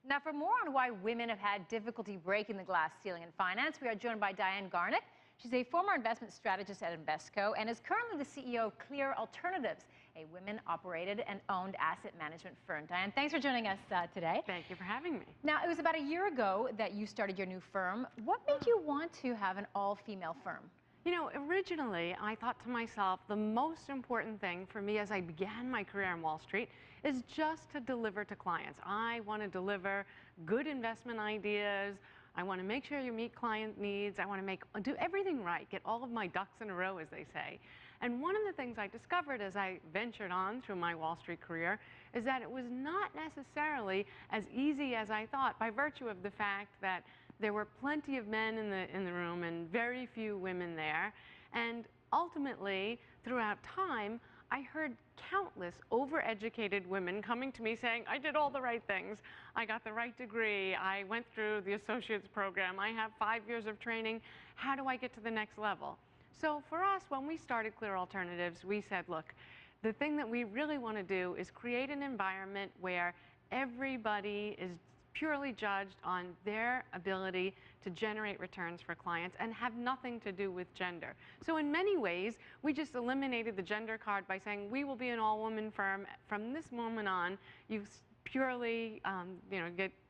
Now, for more on why women have had difficulty breaking the glass ceiling in finance, we are joined by Diane Garnick. She's a former investment strategist at INVESCO and is currently the CEO of Clear Alternatives, a women-operated and owned asset management firm. Diane, thanks for joining us today. Thank you for having me. Now, it was about a year ago that you started your new firm. What made you want to have an all-female firm? You know, originally, I thought to myself, the most important thing for me as I began my career on Wall Street is just to deliver to clients. I want to deliver good investment ideas. I want to make sure you meet client needs. I want to do everything right, get all of my ducks in a row, as they say. And one of the things I discovered as I ventured on through my Wall Street career is that it was not necessarily as easy as I thought, by virtue of the fact that there were plenty of men in the room and very few women there. And ultimately, throughout time, I heard countless overeducated women coming to me saying, I did all the right things. I got the right degree. I went through the associate's program. I have 5 years of training. How do I get to the next level? So for us, when we started Clear Alternatives, we said, look, the thing that we really want to do is create an environment where everybody is purely judged on their ability to generate returns for clients and have nothing to do with gender. So in many ways, we just eliminated the gender card by saying we will be an all-woman firm. From this moment on, you purely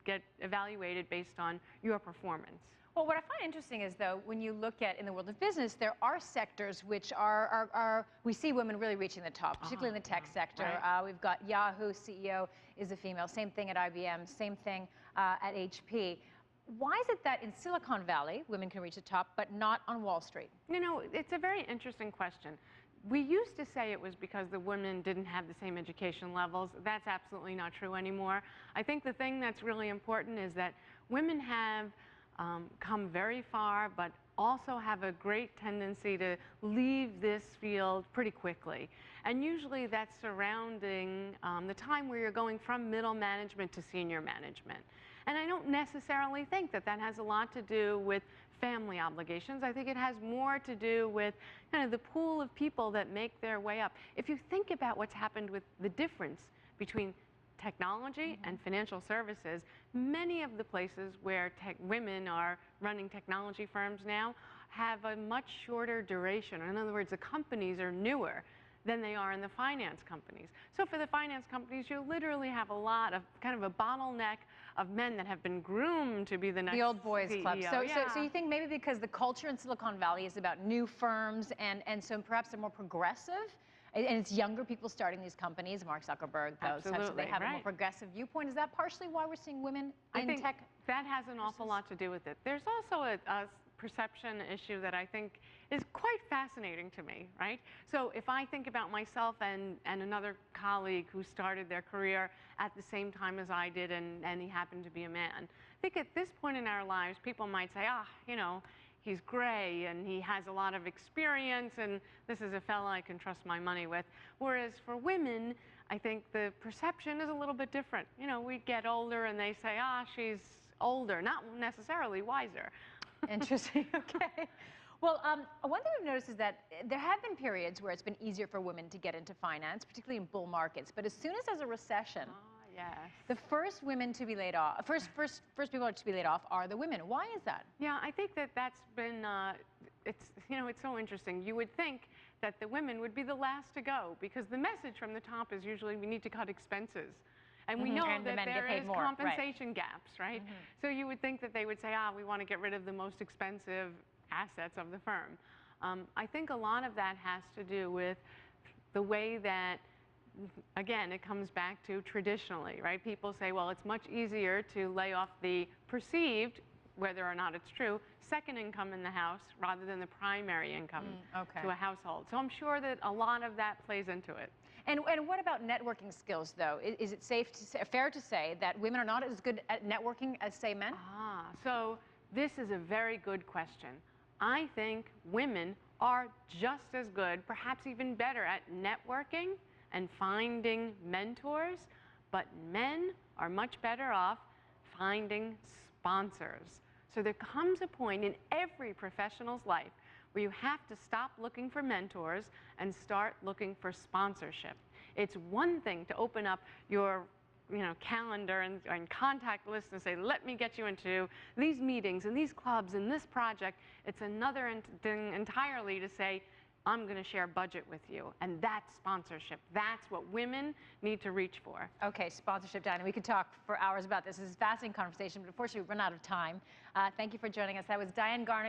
get evaluated based on your performance. Well, what I find interesting is, though, when you look at in the world of business, there are sectors which we see women really reaching the top, particularly in the tech sector. Right. We've got Yahoo CEO is a female, same thing at IBM, same thing at HP. Why is it that in Silicon Valley, women can reach the top, but not on Wall Street? You know, it's a very interesting question. We used to say it was because the women didn't have the same education levels. That's absolutely not true anymore. I think the thing that's really important is that women have come very far, but also have a great tendency to leave this field pretty quickly. And usually that's surrounding the time where you're going from middle management to senior management. And I don't necessarily think that that has a lot to do with family obligations. I think it has more to do with kind of the pool of people that make their way up. If you think about what's happened with the difference between technology and financial services, many of the places where women are running technology firms now have a much shorter duration. In other words, the companies are newer than they are in the finance companies. So for the finance companies, you literally have a lot of kind of a bottleneck of men that have been groomed to be the next The old boys CEO. club. So you think maybe because the culture in Silicon Valley is about new firms and so perhaps they're more progressive? And it's younger people starting these companies, Mark Zuckerberg, those types, so they have a more progressive viewpoint. Is that partially why we're seeing women in tech? I think that has an awful lot to do with it. There's also a perception issue that I think is quite fascinating to me, right? So if I think about myself and another colleague who started their career at the same time as I did, and he happened to be a man, I think at this point in our lives, people might say, you know, he's gray and he has a lot of experience and this is a fella I can trust my money with. Whereas for women, I think the perception is a little bit different. You know, we get older and they say, she's older, not necessarily wiser. Interesting, okay. Well, one thing we've noticed is that there have been periods where it's been easier for women to get into finance, particularly in bull markets. But as soon as there's a recession, yes, the first women to be laid off, first people to be laid off are the women. Why is that? Yeah, I think that that's been, it's so interesting. You would think that the women would be the last to go because the message from the top is usually we need to cut expenses. And we know that there is compensation gaps, right? So you would think that they would say, we want to get rid of the most expensive assets of the firm. I think a lot of that has to do with the way that, again, it comes back to traditionally, right? People say, well, it's much easier to lay off the perceived, whether or not it's true, second income in the house rather than the primary income to a household. So I'm sure that a lot of that plays into it. And what about networking skills, though? Is it fair to say that women are not as good at networking as, say, men? So this is a very good question. I think women are just as good, perhaps even better at networking and finding mentors, but men are much better off finding sponsors. So there comes a point in every professional's life where you have to stop looking for mentors and start looking for sponsorship. It's one thing to open up your calendar and contact list and say, let me get you into these meetings and these clubs and this project. It's another thing entirely to say, I'm going to share budget with you. And that's sponsorship. That's what women need to reach for. Okay, sponsorship, Diane. We could talk for hours about this. This is a fascinating conversation, but unfortunately, we've run out of time. Thank you for joining us. That was Diane Garnick.